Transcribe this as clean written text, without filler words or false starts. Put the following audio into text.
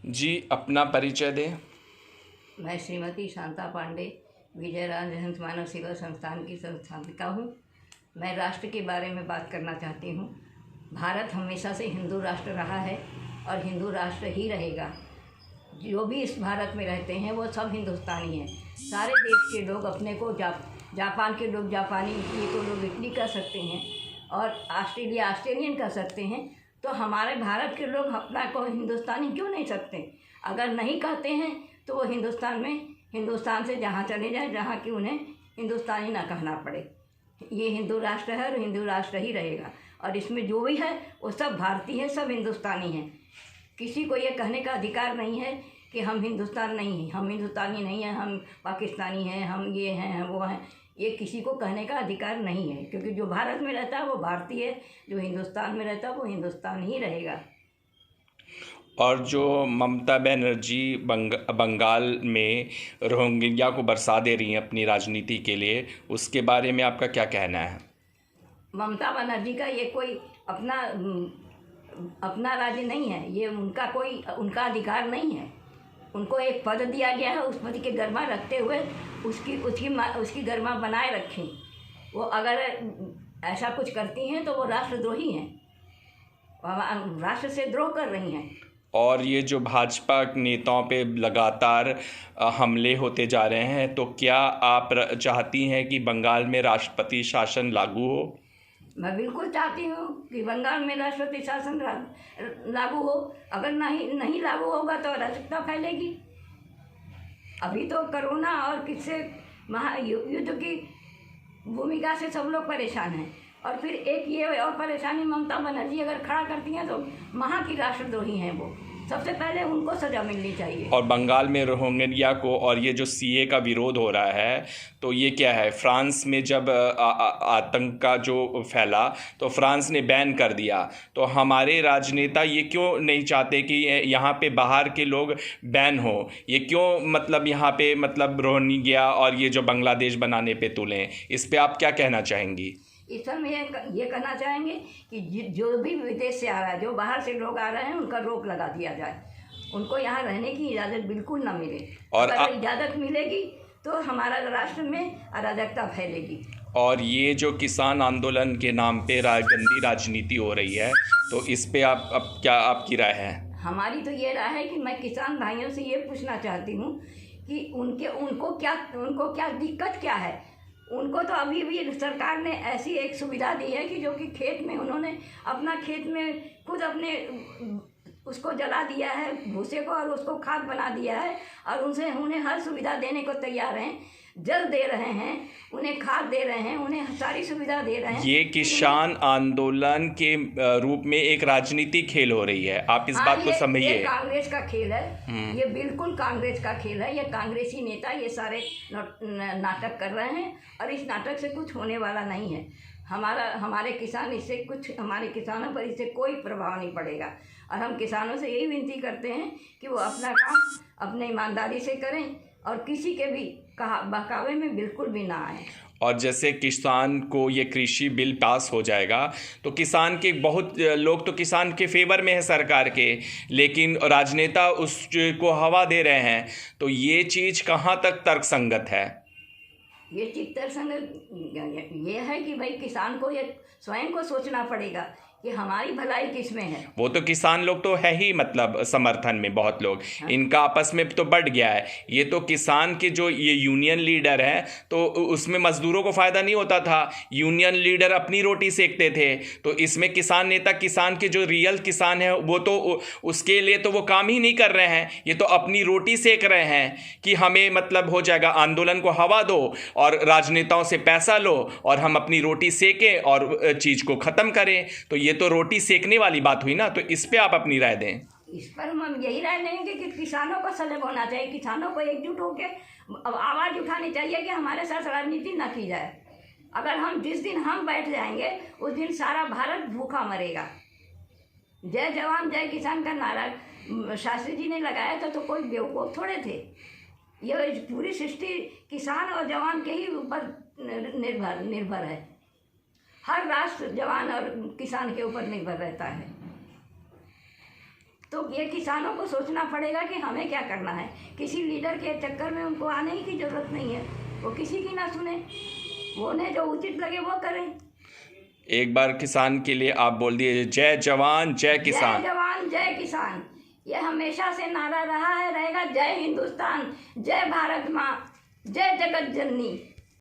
जी, अपना परिचय दें। मैं श्रीमती शांता पांडे विजयराज हंस मानव सेवा संस्थान की संस्थापिका हूँ। मैं राष्ट्र के बारे में बात करना चाहती हूँ। भारत हमेशा से हिंदू राष्ट्र रहा है और हिंदू राष्ट्र ही रहेगा। जो भी इस भारत में रहते हैं वो सब हिंदुस्तानी हैं। सारे देश के लोग अपने को जापान के लोग जापानी, इटली को लोग इटली कह सकते हैं और ऑस्ट्रेलियन कह सकते हैं। तो हमारे भारत के लोग अपना को हिंदुस्तानी क्यों नहीं सकते? अगर नहीं कहते हैं तो वो हिंदुस्तान से जहाँ चले जाए जहाँ कि उन्हें हिंदुस्तानी ना कहना पड़े। ये हिंदू राष्ट्र है और हिंदू राष्ट्र ही रहेगा। और इसमें जो भी है वो सब भारतीय है, सब हिंदुस्तानी हैं। किसी को ये कहने का अधिकार नहीं है कि हम हिंदुस्तान नहीं हैं, हम हिंदुस्तानी नहीं हैं, हम पाकिस्तानी हैं, हम ये हैं, हम वो हैं। ये किसी को कहने का अधिकार नहीं है, क्योंकि जो भारत में रहता है वो भारतीय है, जो हिंदुस्तान में रहता है वो हिंदुस्तान ही रहेगा। और जो ममता बनर्जी बंगाल में रोहिंग्या को बरसा दे रही हैं अपनी राजनीति के लिए, उसके बारे में आपका क्या कहना है? ममता बनर्जी का ये कोई अपना राज्य नहीं है, ये उनका अधिकार नहीं है। उनको एक पद दिया गया है, उस पद के गरिमा रखते हुए उसकी गरिमा बनाए रखें। वो अगर ऐसा कुछ करती हैं तो वो राष्ट्रद्रोही हैं, राष्ट्र से द्रोह कर रही हैं। और ये जो भाजपा नेताओं पे लगातार हमले होते जा रहे हैं, तो क्या आप चाहती हैं कि बंगाल में राष्ट्रपति शासन लागू हो? मैं बिल्कुल चाहती हूँ कि बंगाल में राष्ट्रपति शासन लागू हो। अगर नहीं लागू होगा तो अराजकता फैलेगी। अभी तो कोरोना और किससे युद्ध की भूमिका से सब लोग परेशान हैं, और फिर एक ये और परेशानी ममता बनर्जी अगर खड़ा करती हैं तो वहाँ की राष्ट्रद्रोही हैं वो। सबसे पहले उनको सज़ा मिलनी चाहिए। और बंगाल में रोहिंग्या को और ये जो सीए का विरोध हो रहा है, तो ये क्या है? फ्रांस में जब आतंक का जो फैला तो फ्रांस ने बैन कर दिया, तो हमारे राजनेता ये क्यों नहीं चाहते कि यहाँ पे बाहर के लोग बैन हो? ये क्यों मतलब यहाँ पे मतलब रोहिंग्या और ये जो बांग्लादेश बनाने पे तुलें? इस पे आप क्या कहना चाहेंगी? इस पर ये कहना चाहेंगे कि जो भी विदेश से आ रहा है, जो बाहर से लोग आ रहे हैं, उनका रोक लगा दिया जाए। उनको यहाँ रहने की इजाज़त बिल्कुल ना मिले। और अगर इजाज़त मिलेगी तो हमारा राष्ट्र में अराजकता फैलेगी। और ये जो किसान आंदोलन के नाम पे गंदी राजनीति हो रही है, तो इस पे क्या आपकी राय है? हमारी तो ये राय है कि मैं किसान भाइयों से ये पूछना चाहती हूँ कि उनको क्या दिक्कत क्या है। उनको तो अभी भी सरकार ने ऐसी एक सुविधा दी है कि जो कि खेत में उन्होंने अपना खेत में खुद अपने उसको जला दिया है भूसे को, और उसको खाद बना दिया है, और उन्हें हर सुविधा देने को तैयार हैं। जल दे रहे हैं, उन्हें खाद दे रहे हैं, उन्हें सारी सुविधा दे रहे हैं। ये किसान आंदोलन के रूप में एक राजनीतिक खेल हो रही है, आप इस बात को समझिए। ये कांग्रेस का खेल है, ये बिल्कुल कांग्रेस का खेल है। ये कांग्रेसी नेता ये सारे नाटक कर रहे हैं, और इस नाटक से कुछ होने वाला नहीं है। हमारे किसानों पर इससे कोई प्रभाव नहीं पड़ेगा। और हम किसानों से यही विनती करते हैं कि वो अपना काम अपने ईमानदारी से करें और किसी के भी बहकावे में बिल्कुल भी ना आए। और जैसे किसान को ये कृषि बिल पास हो जाएगा तो किसान के बहुत लोग तो किसान के फेवर में है सरकार के, लेकिन राजनेता उसको हवा दे रहे हैं। तो ये चीज़ कहाँ तक तर्कसंगत है? ये चीज तर्कसंगत ये है कि भाई किसान को ये स्वयं को सोचना पड़ेगा कि हमारी भलाई किस में है। वो तो किसान लोग तो है ही, मतलब समर्थन में बहुत लोग, इनका आपस में तो बढ़ गया है। ये तो किसान के जो ये यूनियन लीडर हैं, तो उसमें मजदूरों को फ़ायदा नहीं होता था, यूनियन लीडर अपनी रोटी सेकते थे। तो इसमें किसान नेता किसान के जो रियल किसान है वो तो उसके लिए तो वो काम ही नहीं कर रहे हैं, ये तो अपनी रोटी सेक रहे हैं कि हमें मतलब हो जाएगा, आंदोलन को हवा दो और राजनेताओं से पैसा लो और हम अपनी रोटी सेकें और चीज़ को ख़त्म करें। तो ये तो रोटी सेकने वाली बात हुई ना। तो इस पे आप अपनी राय दें। इस पर हम यही राय देंगे कि किसानों को सजग होना चाहिए, किसानों को एकजुट होकर आवाज़ उठानी चाहिए कि हमारे साथ राजनीति ना की जाए। अगर जिस दिन हम बैठ जाएंगे उस दिन सारा भारत भूखा मरेगा। जय जवान जय किसान का नारा शास्त्री जी ने लगाया था, तो कोई बेवकूफ़ थोड़े थे। ये पूरी सृष्टि किसान और जवान के ही ऊपर निर्भर है। हर राष्ट्र जवान और किसान के ऊपर निर्भर रहता है। तो ये किसानों को सोचना पड़ेगा कि हमें क्या करना है। किसी लीडर के चक्कर में उनको आने की ज़रूरत नहीं है, वो किसी की ना सुने, वो उन्हें जो उचित लगे वो करें। एक बार किसान के लिए आप बोल दिए, जय जवान जय किसान। जय जवान जय किसान, ये हमेशा से नारा रहा है, रहेगा। जय हिंदुस्तान, जय भारत माँ, जय जगत जननी।